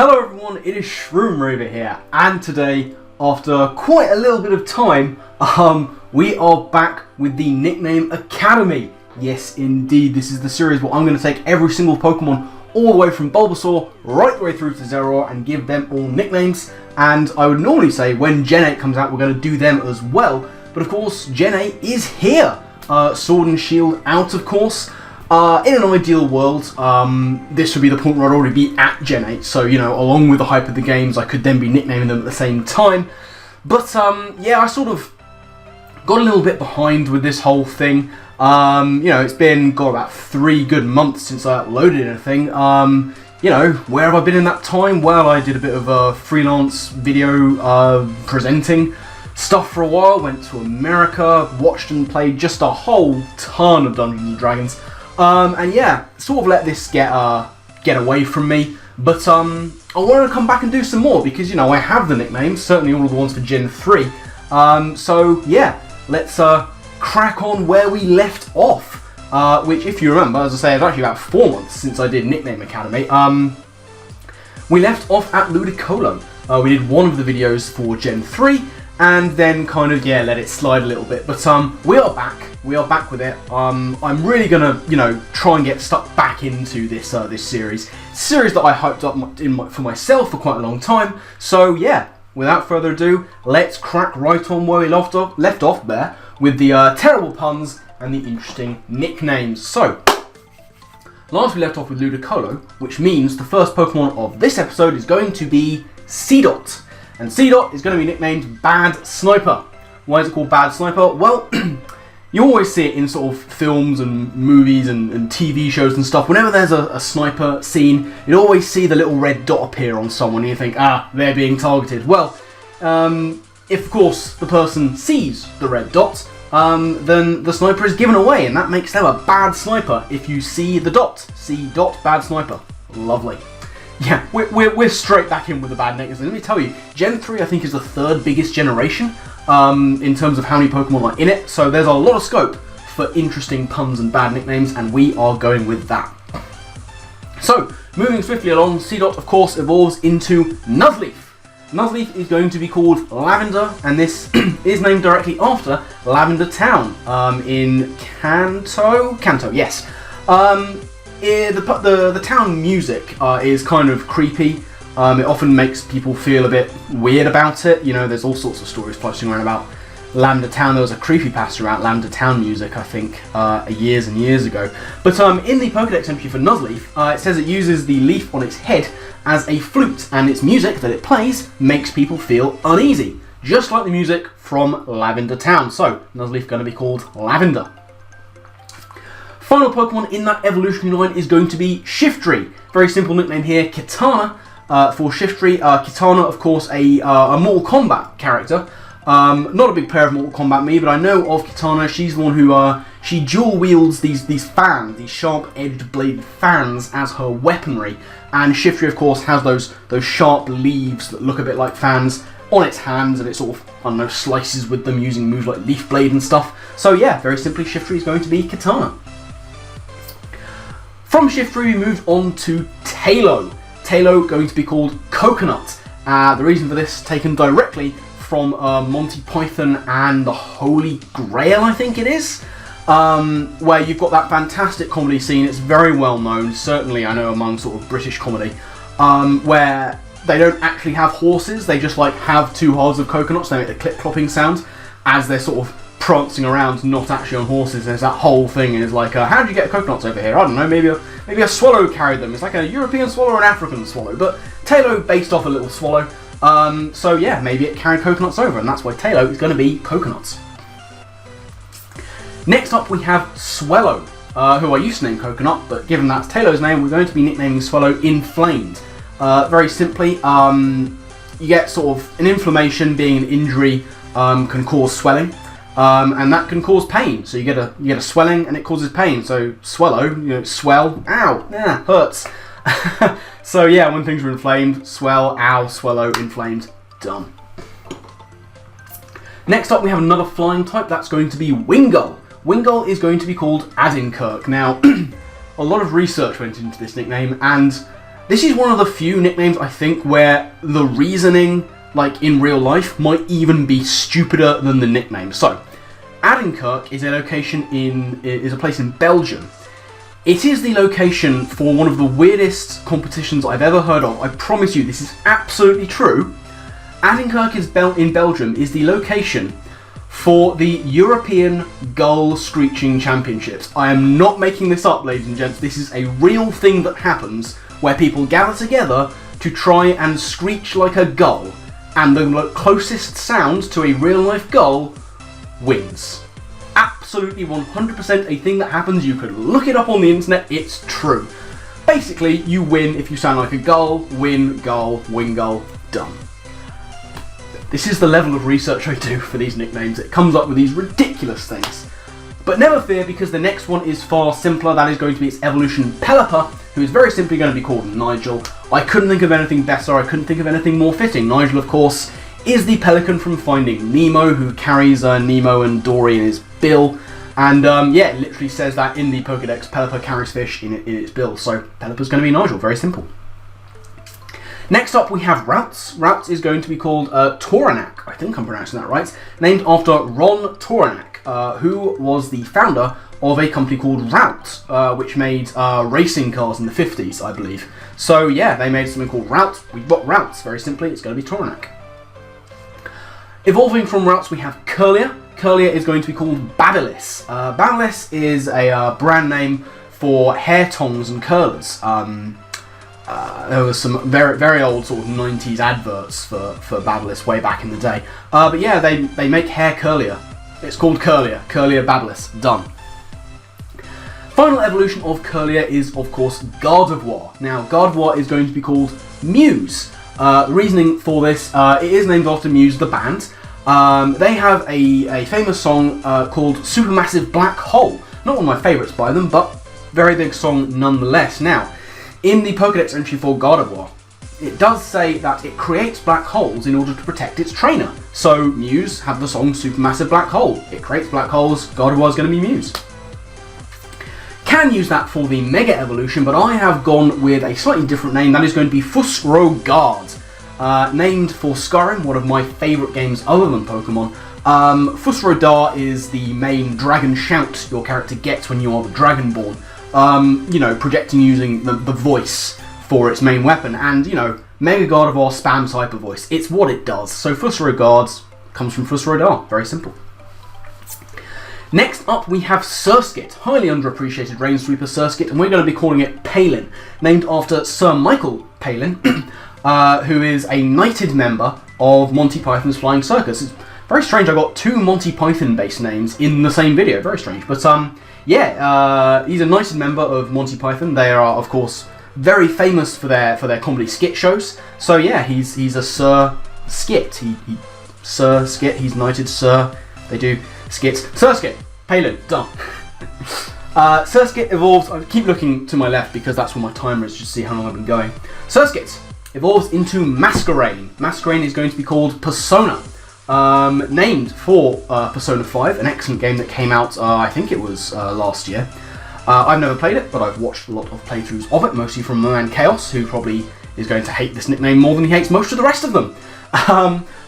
Hello everyone, it is Shroomraver here, and today, after quite a little bit of time, we are back with the Nickname Academy. Yes, indeed, this is the series where I'm going to take every single Pokemon all the way from Bulbasaur right the way through to Zeraora and give them all nicknames. And I would normally say when Gen 8 comes out, we're going to do them as well. But of course, Gen 8 is here. Sword and Shield out, of course. In an ideal world, this would be the point where I'd already be at Gen 8, so, you know, along with the hype of the games, I could then be nicknaming them at the same time. But, yeah, I sort of got a little bit behind with this whole thing. You know, it's been, about 3 good months since I uploaded anything. You know, where have I been in that time? Well, I did a bit of freelance video presenting stuff for a while, went to America, watched and played just a whole ton of Dungeons & Dragons. And yeah, sort of let this get away from me, but I wanted to come back and do some more because, you know, I have the nicknames, certainly all of the ones for Gen 3. So yeah, let's crack on where we left off, which, if you remember, as I say, it's actually about 4 months since I did Nickname Academy. We left off at Ludicolo. We did one of the videos for Gen 3, and then kind of, yeah, let it slide a little bit. But we are back. We are back with it. I'm really gonna, you know, try and get stuck back into this this series that I hyped up for myself for quite a long time. So yeah, without further ado, let's crack right on where we left off there with the terrible puns and the interesting nicknames. So last we left off with Ludicolo, which means the first Pokemon of this episode is going to be Seedot. And Cdot is going to be nicknamed Bad Sniper. Why is it called Bad Sniper? Well, you always see it in sort of films and movies and TV shows and stuff. Whenever there's a sniper scene, you always see the little red dot appear on someone and you think, they're being targeted. Well, if of course the person sees the red dot, then the sniper is given away, and that makes them a bad sniper if you see the dot. Cdot, Bad Sniper. Lovely. Yeah, we're straight back in with the bad nicknames. Let me tell you, Gen 3 I think is the 3rd biggest generation in terms of how many Pokemon are in it, so there's a lot of scope for interesting puns and bad nicknames, and we are going with that. So, moving swiftly along, Seedot of course evolves into Nuzleaf. Nuzleaf is going to be called Lavender, and this is named directly after Lavender Town in Kanto, yes. The town music is kind of creepy. It often makes people feel a bit weird about it. You know, there's all sorts of stories floating around about Lavender Town. There was a creepypasta about Lavender Town music, I think, years and years ago. But in the Pokédex entry for Nuzleaf, it says it uses the leaf on its head as a flute, and its music that it plays makes people feel uneasy, just like the music from Lavender Town. So, Nuzleaf going to be called Lavender. Final Pokemon in that evolutionary line is going to be Shiftry. Very simple nickname here, Kitana for Shiftry. Kitana, of course, a Mortal Kombat character. Not a big player of Mortal Kombat me, but I know of Kitana. She's the one who she dual wields these fans, these sharp-edged bladed fans as her weaponry. And Shiftry, of course, has those sharp leaves that look a bit like fans on its hands, and it sort of, I don't know, slices with them using moves like Leaf Blade and stuff. So yeah, very simply, Shiftry is going to be Kitana. From Shiftry, we moved on to Taillow. Taillow going to be called Coconut. The reason for this taken directly from Monty Python and the Holy Grail, I think it is, where you've got that fantastic comedy scene. It's very well known, certainly I know among sort of British comedy, where they don't actually have horses. They just like have 2 halves of coconuts. They make the clip-clopping sound as they're sort of prancing around, not actually on horses. There's that whole thing, and it's like, how did you get coconuts over here? I don't know, maybe a swallow carried them. It's like a European swallow or an African swallow, but Taillow based off a little swallow. So yeah, maybe it carried coconuts over, and that's why Taillow is going to be coconuts. Next up we have Swellow, who I used to name Coconut, but given that's Taillow's name, we're going to be nicknaming Swellow Inflamed. Very simply, you get sort of an inflammation, being an injury, can cause swelling. And that can cause pain. So you get a swelling and it causes pain. So swellow, you know, swell, ow, yeah, hurts. So yeah, when things are inflamed, swell, ow, swallow, inflamed, done. Next up we have another flying type, that's going to be Wingull. Wingull is going to be called Adinkirk. Now, a lot of research went into this nickname, and This is one of the few nicknames, I think, where the reasoning, like in real life, might even be stupider than the nickname. So, Adinkerk is a place in Belgium. It is the location for one of the weirdest competitions I've ever heard of. I promise you, this is absolutely true. Adinkerk in Belgium is the location for the European Gull Screeching Championships. I am not making this up, ladies and gents. This is a real thing that happens where people gather together to try and screech like a gull, and the closest sound to a real-life gull wins. Absolutely 100% a thing that happens. You could look it up on the internet, it's true. Basically, you win if you sound like a gull, win gull, done. This is the level of research I do for these nicknames. It comes up with these ridiculous things. But never fear, because the next one is far simpler. That is going to be its evolution, Pelipper, who is very simply going to be called Nigel. I couldn't think of anything better, I couldn't think of anything more fitting. Nigel, of course, is the pelican from Finding Nemo, who carries Nemo and Dory in his bill. And yeah, it literally says that in the Pokédex, Pelipper carries fish in its bill. So Pelipper's going to be Nigel, very simple. Next up we have Routes. Routes is going to be called Toranak, I think I'm pronouncing that right, named after Ron Toranak, who was the founder of a company called Route, which made racing cars in the 50s, I believe. So yeah, they made something called Route. We've got Routes, very simply, it's going to be Toranak. Evolving from Routes we have Curlier. Curlier is going to be called Babyliss. Babyliss is a brand name for hair tongs and curlers. There was some very, very old sort of 90s adverts for Babyliss way back in the day. But yeah, they make hair curlier. It's called Curlier. Curlier Babyliss. Done. Final evolution of Curlier is, of course, Gardevoir. Now, Gardevoir is going to be called Muse. The reasoning for this, it is named after Muse, the band. They have a famous song called Supermassive Black Hole. Not one of my favourites by them, but very big song nonetheless. Now, in the Pokédex entry for Gardevoir, it does say that it creates black holes in order to protect its trainer. So Muse have the song Supermassive Black Hole. It creates black holes, Gardevoir is going to be Muse. Can use that for the Mega Evolution, but I have gone with a slightly different name. That is going to be Fusrogard, named for Skyrim, one of my favourite games other than Pokemon. Fusrodar is the main dragon shout your character gets when you are the Dragonborn. You know, projecting using the voice for its main weapon, and, you know, Mega Gardevoir spams Hyper Voice. It's what it does. So Fusrogard comes from Fusrodar. Very simple. Next up we have Surskit, highly underappreciated Rainsweeper Surskit, and we're going to be calling it Palin, named after Sir Michael Palin, who is a knighted member of Monty Python's Flying Circus. It's very strange I got two Monty Python based names in the same video, very strange, but yeah, he's a knighted member of Monty Python. They are, of course, very famous for their comedy skit shows. So yeah, he's a Sir Skit. Sir Skit. He's knighted Sir. They do skits. Surskit. Palin. Done. Surskit evolves. I keep looking to my left because that's where my timer is, just to see how long I've been going. Surskit evolves into Masquerain. Masquerain is going to be called Persona. Named for Persona 5, an excellent game that came out, I think it was last year. I've never played it, but I've watched a lot of playthroughs of it, mostly from my man Chaos, who probably is going to hate this nickname more than he hates most of the rest of them.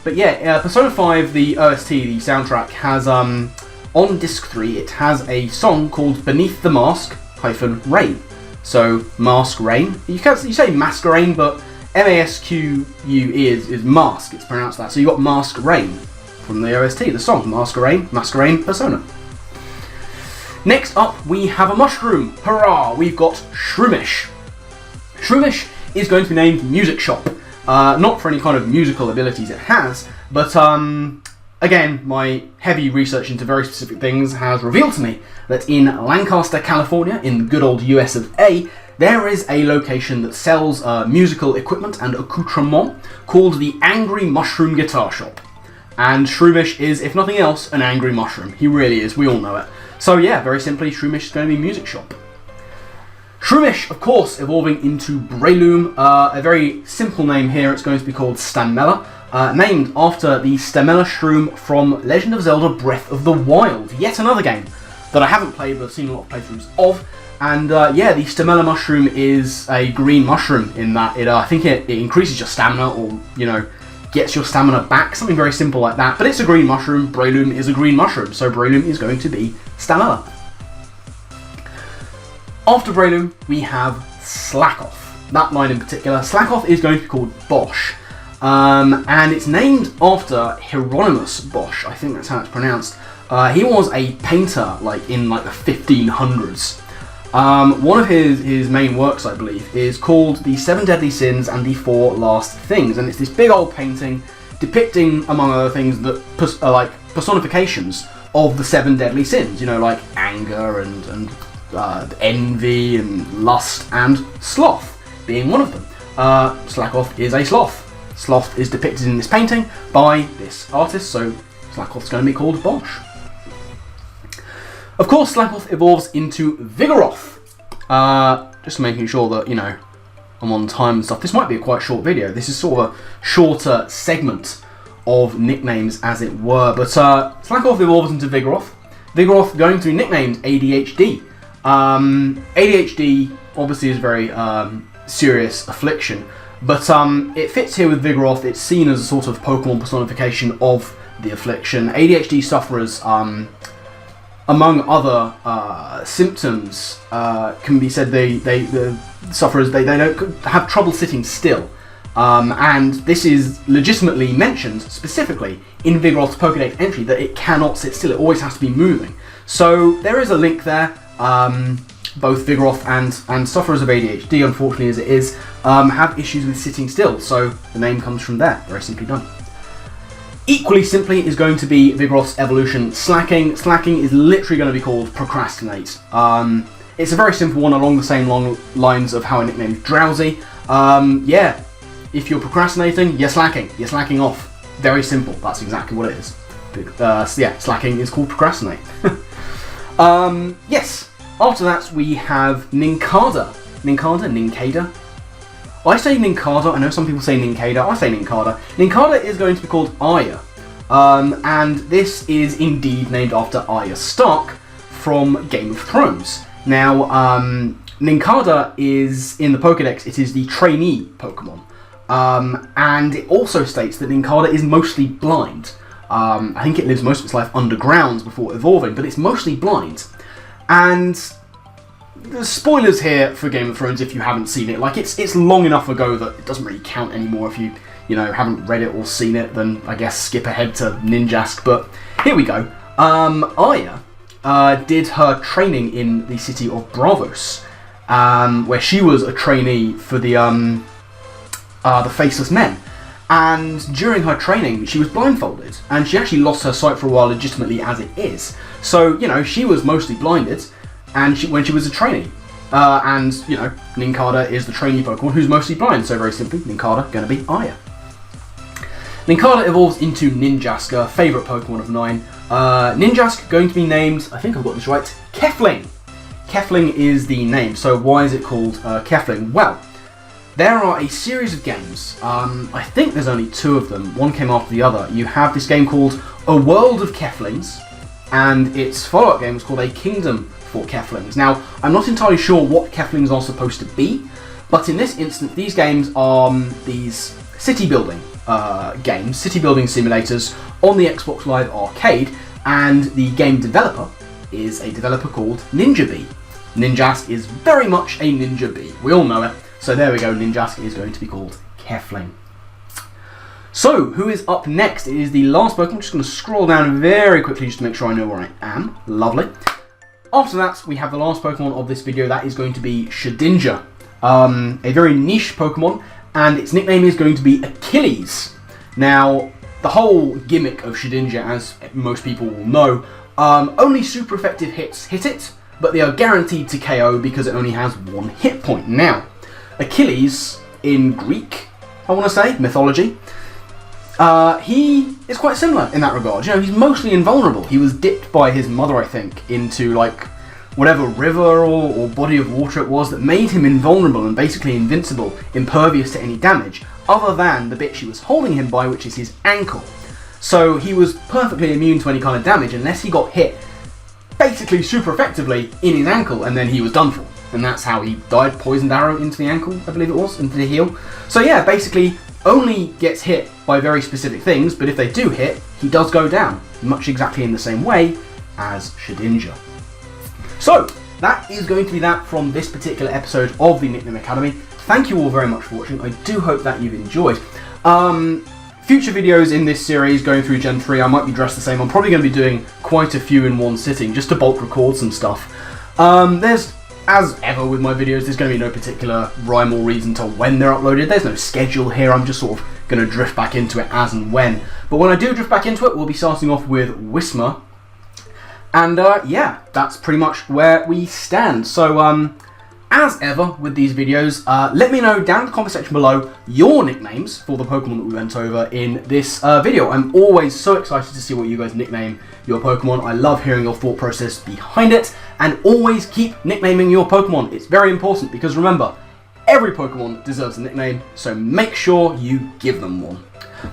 But yeah, Persona 5, the OST, the soundtrack, has, on Disc 3, it has a song called Beneath the Mask -Rain. So, Mask Rain. You say Masquerain, but M-A-S-Q-U is mask, it's pronounced that. So you got Mask Rain from the OST, the song Masquerain Persona. Next up we have a mushroom. Hurrah! We've got Shroomish. Shroomish is going to be named Music Shop. Not for any kind of musical abilities it has, but again, my heavy research into very specific things has revealed to me that in Lancaster, California, in the good old US of A, there is a location that sells musical equipment and accoutrement called the Angry Mushroom Guitar Shop. And Shroomish is, if nothing else, an angry mushroom. He really is, we all know it. So yeah, very simply, Shroomish is going to be Music Shop. Shroomish, of course, evolving into Breloom. A very simple name here, it's going to be called Stanmella, named after the Stamella Shroom from Legend of Zelda Breath of the Wild. Yet another game that I haven't played, but I've seen a lot of playthroughs of. And yeah, the Stamella mushroom is a green mushroom in that I think it increases your stamina, or, you know, gets your stamina back, something very simple like that. But it's a green mushroom. Breloom is a green mushroom, so Breloom is going to be Stamella. After Breloom, we have Slackoff. That line in particular. Slackoff is going to be called Bosch. And it's named after Hieronymus Bosch. I think that's how it's pronounced. He was a painter, like, in, like, the 1500s. One of his main works, I believe, is called The Seven Deadly Sins and the Four Last Things, and it's this big old painting depicting, among other things, that are like personifications of the seven deadly sins. You know, like anger and envy and lust and sloth being one of them. Slackoff is a sloth. Sloth is depicted in this painting by this artist, so Slackoff's going to be called Bosch. Of course, Slackoff evolves into Vigoroth. Just making sure that, you know, I'm on time and stuff. This might be a quite short video. This is sort of a shorter segment of nicknames, as it were. But Slackoff evolves into Vigoroth. Vigoroth going to be nicknamed ADHD. ADHD obviously is a very serious affliction, but it fits here with Vigoroth. It's seen as a sort of Pokemon personification of the affliction. ADHD sufferers, among other symptoms, can be said the sufferers they don't have trouble sitting still, and this is legitimately mentioned specifically in Vigoroth's Pokédex entry that it cannot sit still. It always has to be moving. So there is a link there. Both Vigoroth and sufferers of ADHD, unfortunately as it is, have issues with sitting still. So the name comes from there. Very simply done. Equally simply is going to be Vigoroth's evolution, Slacking. Slacking is literally going to be called Procrastinate. It's a very simple one along the same long lines of how I nicknamed Drowsy. Yeah, if you're procrastinating, you're slacking. You're slacking off. Very simple. That's exactly what it is. Yeah, slacking is called Procrastinate. Yes. After that, we have Nincada. Nincada? I say Nincada, I know some people say Nincada, I say Nincada. Nincada is going to be called Arya, and this is indeed named after Arya Stark from Game of Thrones. Now, Nincada is, in the Pokédex, it is the trainee Pokemon, and it also states that Nincada is mostly blind. I think it lives most of its life underground before evolving, but it's mostly blind. And the spoilers here for Game of Thrones if you haven't seen it. Like, it's long enough ago that it doesn't really count anymore. If you haven't read it or seen it, then I guess skip ahead to Ninjask. But here we go. Arya did her training in the city of Bravos, where she was a trainee for the Faceless Men. And during her training, she was blindfolded, and she actually lost her sight for a while legitimately as it is. So, you know, she was mostly blinded, and when she was a trainee. And, you know, Nincada is the trainee Pokemon who's mostly blind, so very simply, Nincada going to be Arya. Nincada evolves into Ninjask, a favourite Pokemon of mine. Ninjask going to be named, I think I've got this right, Kefling. Kefling is the name, so why is it called Kefling? Well, there are a series of games, I think there's only two of them, one came after the other. You have this game called A World of Keflings, and its follow-up game is called A Kingdom for Keflings. Now, I'm not entirely sure what Keflings are supposed to be, but in this instance, these games are these city-building games, city-building simulators on the Xbox Live Arcade, and the game developer is a developer called Ninja Bee. Ninjask is very much a Ninja Bee, we all know it. So there we go, Ninjask is going to be called Kefling. So, who is up next? It is the last Pokemon. I'm just going to scroll down very quickly just to make sure I know where I am. Lovely. After that, we have the last Pokemon of this video. That is going to be Shedinja. A very niche Pokemon, and its nickname is going to be Achilles. Now, the whole gimmick of Shedinja, as most people will know, only super effective hits hit it, but they are guaranteed to KO because it only has one hit point. Now, Achilles, in Greek, I want to say, mythology, he is quite similar in that regard. You know, he's mostly invulnerable. He was dipped by his mother, I think, into, like, whatever river or body of water it was that made him invulnerable and basically invincible, impervious to any damage, other than the bit she was holding him by, which is his ankle. So he was perfectly immune to any kind of damage unless he got hit basically super effectively in his ankle, and then he was done for. and that's how he died. Poisoned arrow into the ankle, I believe it was, into the heel. So yeah, basically only gets hit by very specific things, but if they do hit, he does go down, much exactly in the same way as Shedinja. So that is going to be that from this particular episode of the Nickname Academy. Thank you all very much for watching. I do hope that you've enjoyed. Future videos in this series going through Gen 3, I might be dressed the same. I'm probably going to be doing quite a few in one sitting just to bulk record some stuff. There's, as ever with my videos, there's going to be no particular rhyme or reason to when they're uploaded. There's no schedule here. I'm just sort of going to drift back into it as and when. But when I do drift back into it, we'll be starting off with Whismer. And yeah, that's pretty much where we stand. So as ever with these videos, let me know down in the comment section below your nicknames for the Pokemon that we went over in this video. I'm always so excited to see what you guys nickname your Pokemon. I love hearing your thought process behind it, and always keep nicknaming your Pokemon. It's very important because remember, every Pokemon deserves a nickname, so make sure you give them one.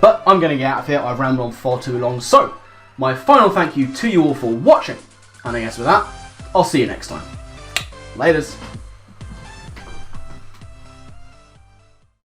But I'm going to get out of here. I've rambled on far too long, so my final thank you to you all for watching, and I guess with that, I'll see you next time. Laters.